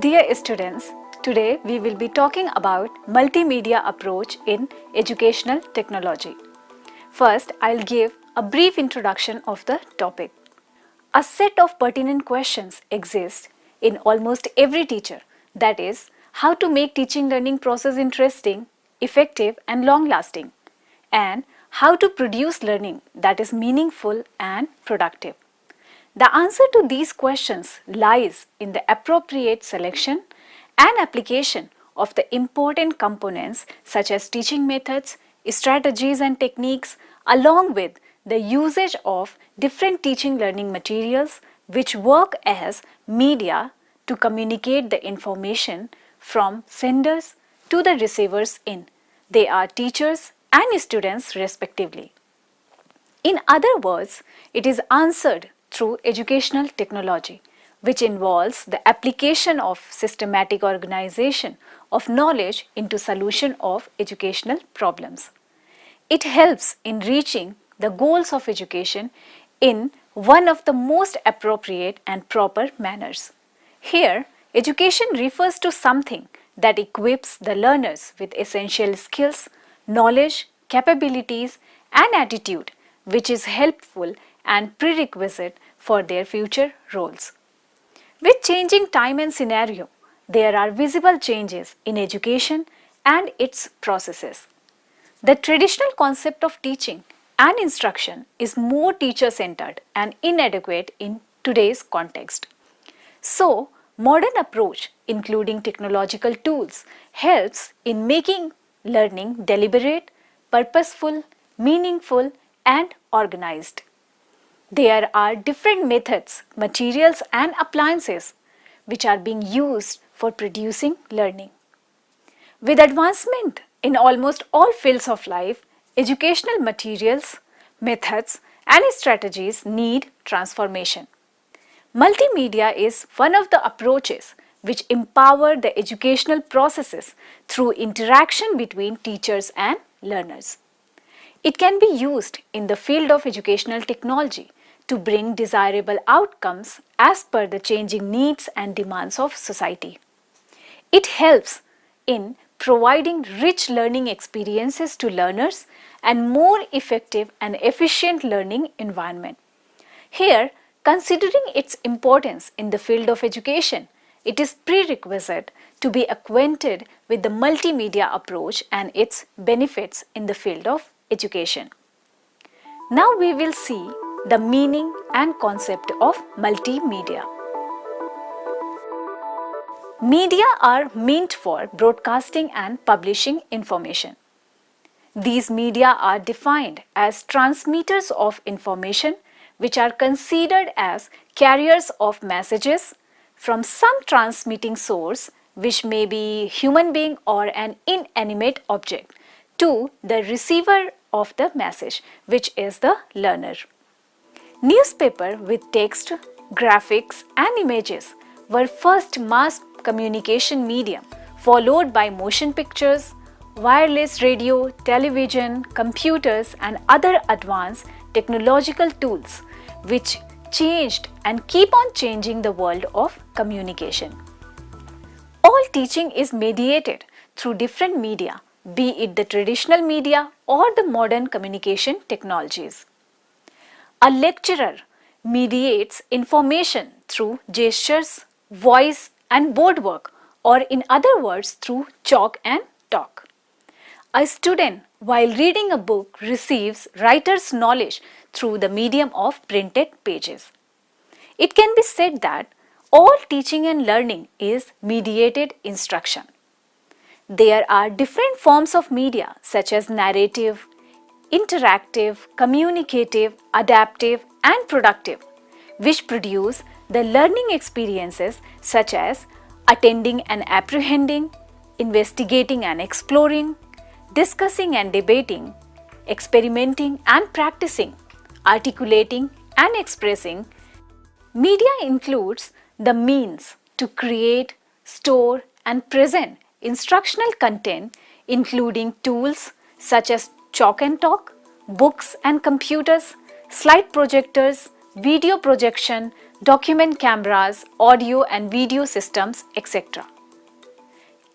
Dear students, today we will be talking about multimedia approach in educational technology. First, I'll give a brief introduction of the topic. A set of pertinent questions exists in almost every teacher, that is, how to make teaching learning process interesting, effective and long-lasting, and how to produce learning that is meaningful and productive. The answer to these questions lies in the appropriate selection and application of the important components such as teaching methods, strategies and techniques, along with the usage of different teaching learning materials which work as media to communicate the information from senders to the receivers in. They are teachers and students respectively. In other words, it is answered through educational technology, which involves the application of systematic organization of knowledge into solution of educational problems. It helps in reaching the goals of education in one of the most appropriate and proper manners. Here, education refers to something that equips the learners with essential skills, knowledge, capabilities and attitude which is helpful and prerequisite for their future roles. With changing time and scenario, there are visible changes in education and its processes. The traditional concept of teaching and instruction is more teacher-centered and inadequate in today's context. So, modern approach, including technological tools, helps in making learning deliberate, purposeful, meaningful, and organized. There are different methods, materials and appliances which are being used for producing learning. With advancement in almost all fields of life, educational materials, methods and strategies need transformation. Multimedia is one of the approaches which empower the educational processes through interaction between teachers and learners. It can be used in the field of educational technology to bring desirable outcomes as per the changing needs and demands of society. It helps in providing rich learning experiences to learners and more effective and efficient learning environment. Here, considering its importance in the field of education, it is prerequisite to be acquainted with the multimedia approach and its benefits in the field of education. Now we will see the meaning and concept of multimedia. Media are meant for broadcasting and publishing information. These media are defined as transmitters of information which are considered as carriers of messages from some transmitting source, which may be human being or an inanimate object, to the receiver of the message, which is the learner. Newspaper with text, graphics and images were first mass communication medium, followed by motion pictures, wireless radio, television, computers and other advanced technological tools which changed and keep on changing the world of communication. All teaching is mediated through different media, be it the traditional media or the modern communication technologies. A lecturer mediates information through gestures, voice and board work, or in other words through chalk and talk. A student while reading a book receives writer's knowledge through the medium of printed pages. It can be said that all teaching and learning is mediated instruction. There are different forms of media such as narrative, interactive, communicative, adaptive and productive, which produce the learning experiences such as attending and apprehending, investigating and exploring, discussing and debating, experimenting and practicing, articulating and expressing. Media includes the means to create, store and present instructional content, including tools such as chalk and talk, books and computers, slide projectors, video projection, document cameras, audio and video systems, etc.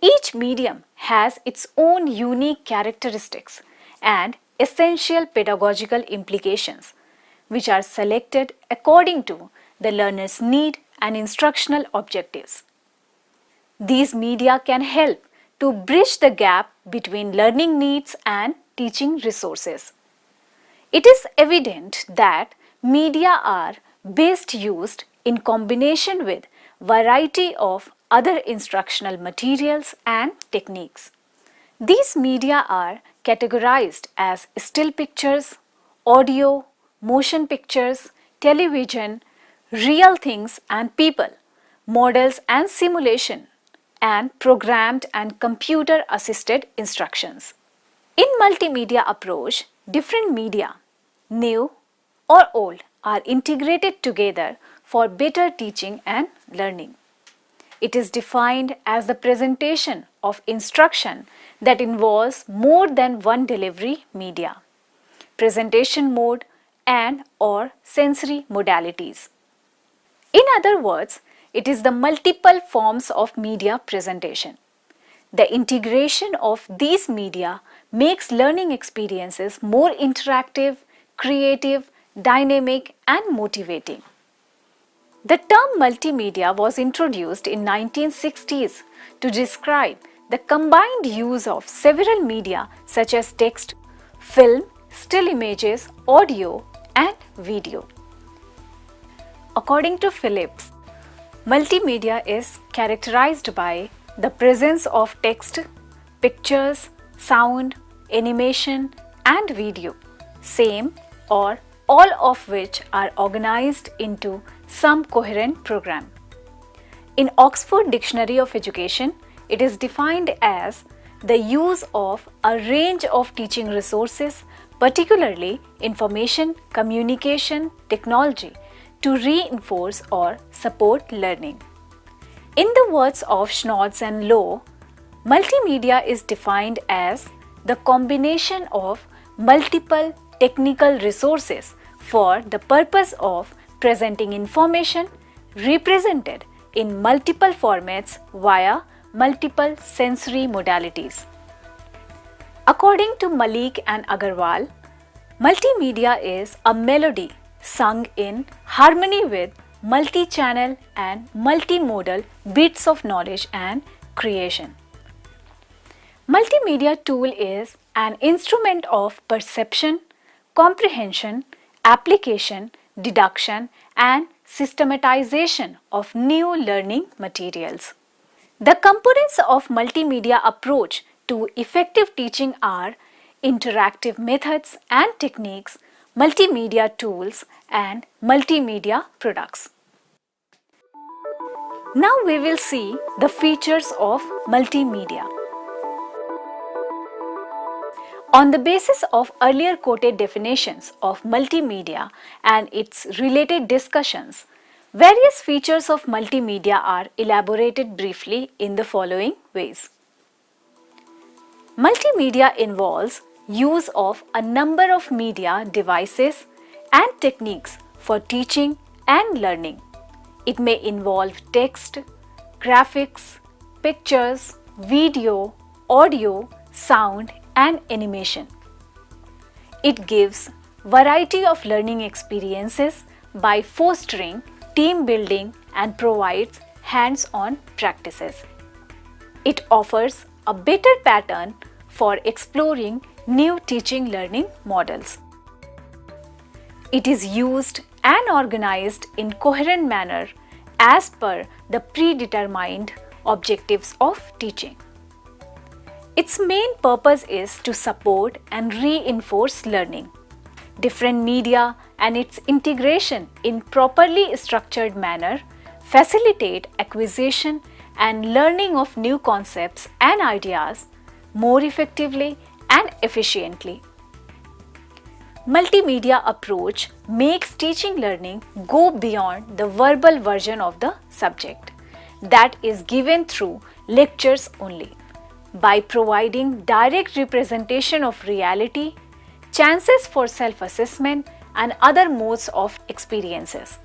Each medium has its own unique characteristics and essential pedagogical implications, which are selected according to the learner's need and instructional objectives. These media can help to bridge the gap between learning needs and teaching resources. It is evident that media are best used in combination with variety of other instructional materials and techniques. These media are categorized as still pictures, audio, motion pictures, television, real things and people, models and simulation, and programmed and computer assisted instructions. In multimedia approach, different media, new or old, are integrated together for better teaching and learning. It is defined as the presentation of instruction that involves more than one delivery media, presentation mode and or sensory modalities. In other words, it is the multiple forms of media presentation. The integration of these media makes learning experiences more interactive, creative, dynamic and motivating. The term multimedia was introduced in 1960s to describe the combined use of several media such as text, film, still images, audio and video. According to Phillips, multimedia is characterized by the presence of text, pictures, sound, animation and video, same or all of which are organized into some coherent program. In Oxford Dictionary of Education, it is defined as the use of a range of teaching resources, particularly information, communication, technology, to reinforce or support learning. In the words of Schnodds and Lowe, multimedia is defined as the combination of multiple technical resources for the purpose of presenting information represented in multiple formats via multiple sensory modalities. According to Malik and Agarwal, multimedia is a melody sung in harmony with multi-channel and multimodal bits of knowledge and creation. Multimedia tool is an instrument of perception, comprehension, application, deduction and systematization of new learning materials. The components of multimedia approach to effective teaching are interactive methods and techniques, multimedia tools and multimedia products. Now we will see the features of multimedia. On the basis of earlier quoted definitions of multimedia and its related discussions, various features of multimedia are elaborated briefly in the following ways. Multimedia involves use of a number of media devices and techniques for teaching and learning. It may involve text, graphics, pictures, video, audio, sound and animation. It gives variety of learning experiences by fostering team building and provides hands-on practices. It offers a better pattern for exploring new teaching learning models. It is used and organized in coherent manner as per the predetermined objectives of teaching. Its main purpose is to support and reinforce learning. Different media and its integration in properly structured manner facilitate acquisition and learning of new concepts and ideas more effectively and efficiently. Multimedia approach makes teaching learning go beyond the verbal version of the subject that is given through lectures only, by providing direct representation of reality, chances for self-assessment and other modes of experiences.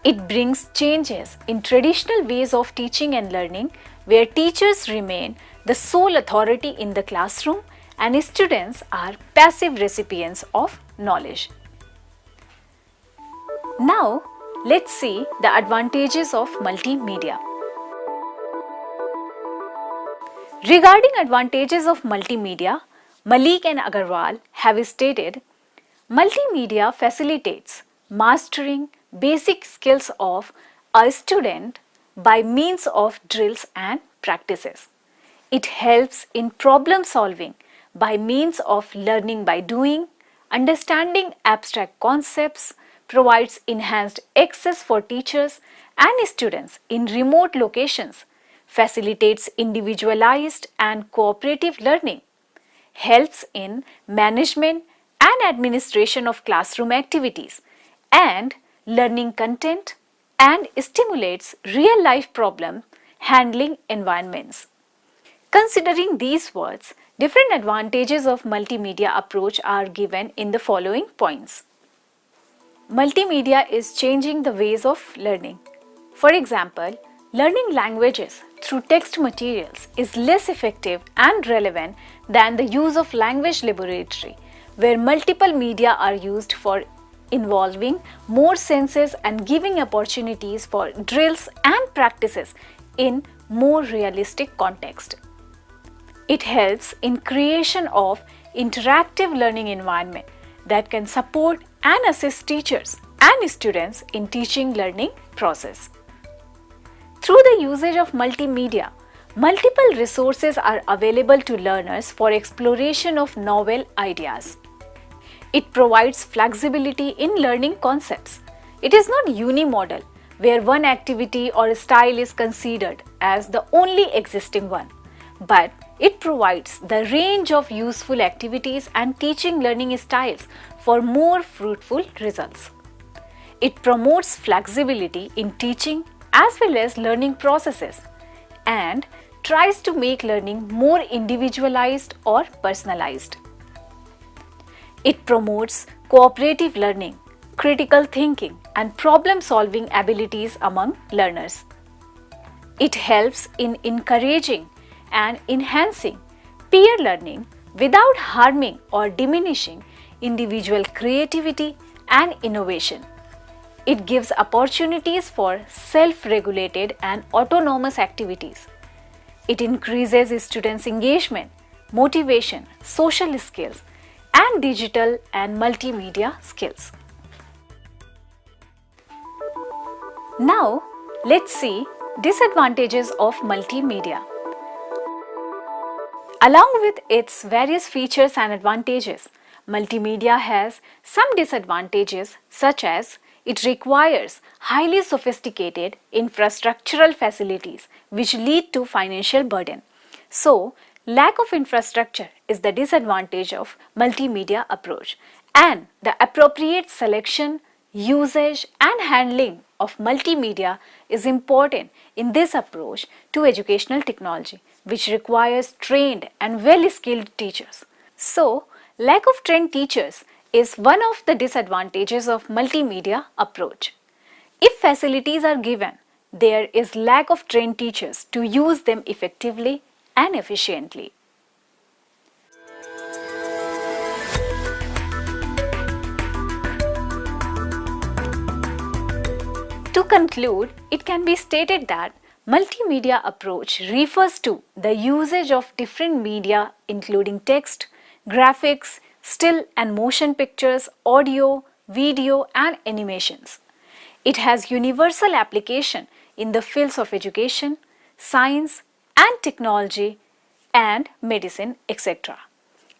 It brings changes in traditional ways of teaching and learning, where teachers remain the sole authority in the classroom and students are passive recipients of knowledge. Now, let's see the advantages of multimedia. Regarding advantages of multimedia, Malik and Agarwal have stated, multimedia facilitates mastering basic skills of a student by means of drills and practices. It helps in problem solving by means of learning by doing, understanding abstract concepts, provides enhanced access for teachers and students in remote locations, facilitates individualized and cooperative learning, helps in management and administration of classroom activities and learning content, and stimulates real-life problem handling environments. Considering these words, different advantages of multimedia approach are given in the following points. Multimedia is changing the ways of learning. For example, learning languages through text materials is less effective and relevant than the use of language laboratory, where multiple media are used for involving more senses and giving opportunities for drills and practices in more realistic context. It helps in creation of interactive learning environment that can support and assist teachers and students in teaching learning process. Through the usage of multimedia, multiple resources are available to learners for exploration of novel ideas. It provides flexibility in learning concepts. It is not unimodal, where one activity or style is considered as the only existing one, but it provides the range of useful activities and teaching learning styles for more fruitful results. It promotes flexibility in teaching as well as learning processes and tries to make learning more individualized or personalized. It promotes cooperative learning, critical thinking, and problem-solving abilities among learners. It helps in encouraging and enhancing peer learning without harming or diminishing individual creativity and innovation. It gives opportunities for self-regulated and autonomous activities. It increases students' engagement, motivation, social skills, and digital and multimedia skills. Now, let's see disadvantages of multimedia. Along with its various features and advantages, multimedia has some disadvantages, such as it requires highly sophisticated infrastructural facilities which lead to financial burden. So, lack of infrastructure is the disadvantage of multimedia approach, and the appropriate selection, usage and handling of multimedia is important in this approach to educational technology, which requires trained and well-skilled teachers. So, lack of trained teachers is one of the disadvantages of multimedia approach. If facilities are given, there is lack of trained teachers to use them effectively and efficiently. To conclude, it can be stated that multimedia approach refers to the usage of different media including text, graphics, still and motion pictures, audio, video and animations. It has universal application in the fields of education, science and technology and medicine, etc.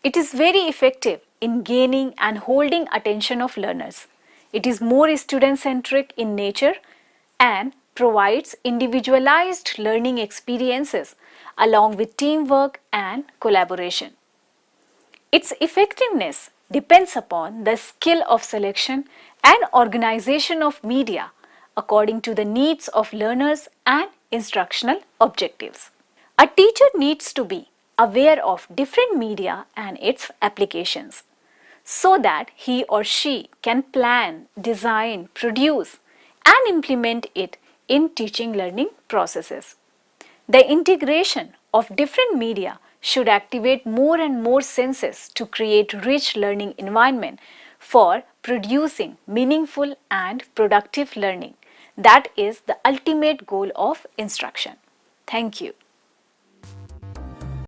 It is very effective in gaining and holding attention of learners. It is more student-centric in nature and provides individualized learning experiences along with teamwork and collaboration. Its effectiveness depends upon the skill of selection and organization of media according to the needs of learners and instructional objectives. A teacher needs to be aware of different media and its applications so that he or she can plan, design, produce, and implement it in teaching learning processes. The integration of different media should activate more and more senses to create rich learning environment for producing meaningful and productive learning. That is the ultimate goal of instruction. Thank you.